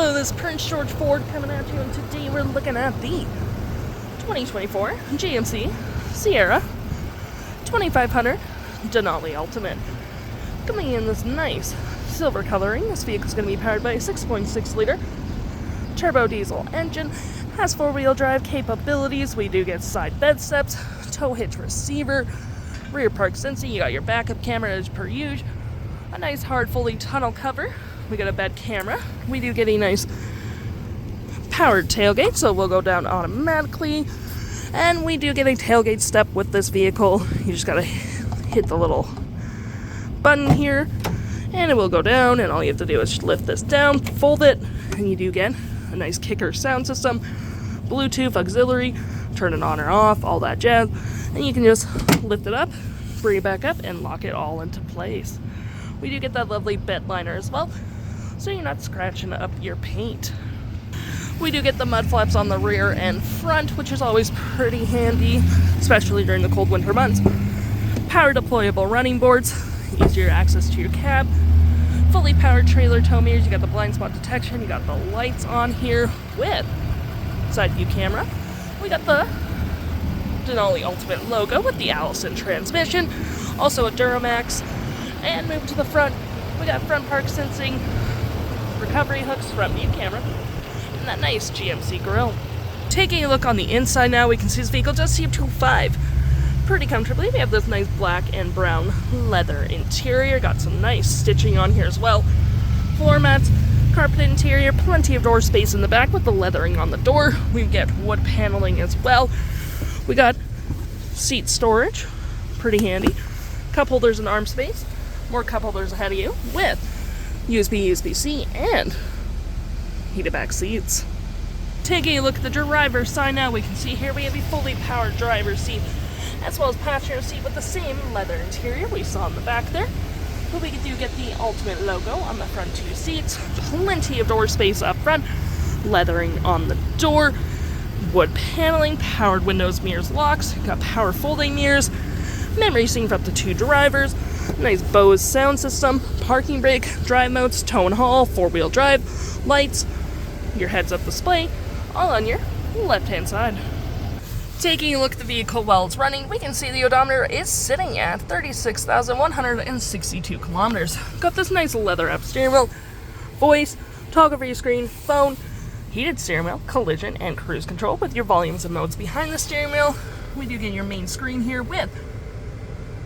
Hello, this is Prince George Ford coming at you, and today we're looking at the 2024 GMC Sierra 2500 Denali Ultimate. Coming in this nice silver coloring, this vehicle is going to be powered by a 6.6-liter turbodiesel engine, has four-wheel drive capabilities. We do get side bed steps, tow hitch receiver, rear park sensing, you got your backup camera as per usual, a nice hard folding tunnel cover. We got a bed camera. We do get a nice powered tailgate, so we'll go down automatically. And we do get a tailgate step with this vehicle. You just gotta hit the little button here, and it will go down, and all you have to do is lift this down, fold it, and you do get a nice kicker sound system, Bluetooth auxiliary, turn it on or off, all that jazz. And you can just lift it up, bring it back up, and lock it all into place. We do get that lovely Bedliner as well, so you're not scratching up your paint. We do get the mud flaps on the rear and front, which is always pretty handy, especially during the cold winter months. Power deployable running boards, easier access to your cab. Fully powered trailer tow mirrors, you got the blind spot detection, you got the lights on here with side view camera. We got the Denali Ultimate logo with the Allison transmission, also a Duramax. And move to the front, we got front park sensing, recovery hooks, front view camera, and that nice GMC grille. Taking a look on the inside now, we can see this vehicle does seat 2.5 pretty comfortably. We have this nice black and brown leather interior, got some nice stitching on here as well. Floor mats, carpeted interior, plenty of door space in the back with the leathering on the door. We get wood paneling as well. We got seat storage, pretty handy. Cup holders and arm space. More cup holders ahead of you with USB, USB-C, and heated back seats. Taking a look at the driver's side now, we can see here we have a fully powered driver's seat, as well as passenger seat with the same leather interior we saw in the back there. But we do get the Ultimate logo on the front two seats, plenty of door space up front, leathering on the door, wood paneling, powered windows, mirrors, locks, got power folding mirrors, memory seat for up to two drivers, nice Bose sound system, parking brake, drive modes, tow and haul, four-wheel drive, lights, your heads-up display, all on your left-hand side. Taking a look at the vehicle while it's running, we can see the odometer is sitting at 36,162 kilometers. Got this nice leather-wrapped steering wheel, voice, toggle for your screen, phone, heated steering wheel, collision, and cruise control with your volumes and modes behind the steering wheel. We do get your main screen here with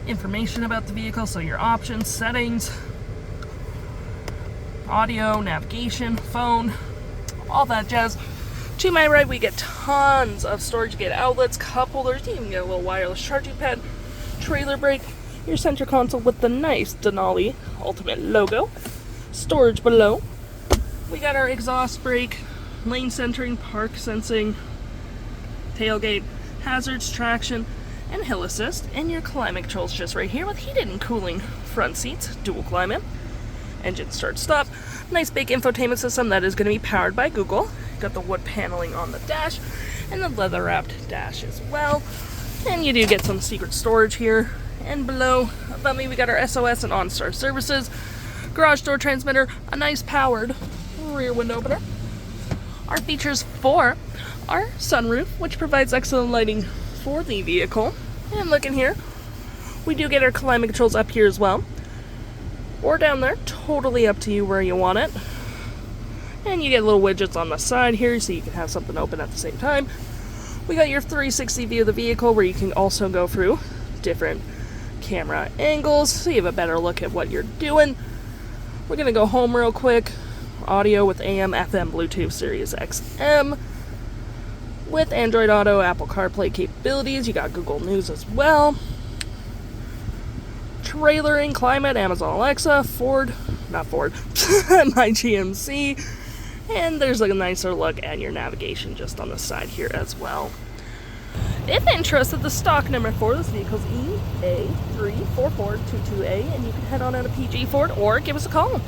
information about the vehicle, so your options, settings, audio, navigation, phone, all that jazz. To my right, we get tons of storage. You get outlets, cup holders, you even get a little wireless charging pad, trailer brake, your center console with the nice Denali Ultimate logo, storage below. We got our exhaust brake, lane centering, park sensing, tailgate, hazards, traction, and hill assist, and your climate controls just right here with heated and cooling front seats, dual climate, engine start stop, nice big infotainment system that is going to be powered by Google. Got the wood paneling on the dash and the leather wrapped dash as well, and you do get some secret storage here. And below above me we got our SOS and OnStar services, garage door transmitter, a nice powered rear window opener. Our features for our sunroof, which provides excellent lighting for the vehicle. And look in here, we do get our climate controls up here as well, or down there, totally up to you where you want it. And you get little widgets on the side here so you can have something open at the same time. We got your 360 view of the vehicle where you can also go through different camera angles so you have a better look at what you're doing. We're gonna go home real quick. Audio with AM, FM, Bluetooth, SiriusXM. With Android Auto, Apple CarPlay capabilities, you got Google News as well. Trailering, climate, Amazon Alexa, my GMC. And there's like a nicer look at your navigation just on the side here as well. If interested, the stock number for this vehicle is EE34422A, and you can head on out to PG for it or give us a call.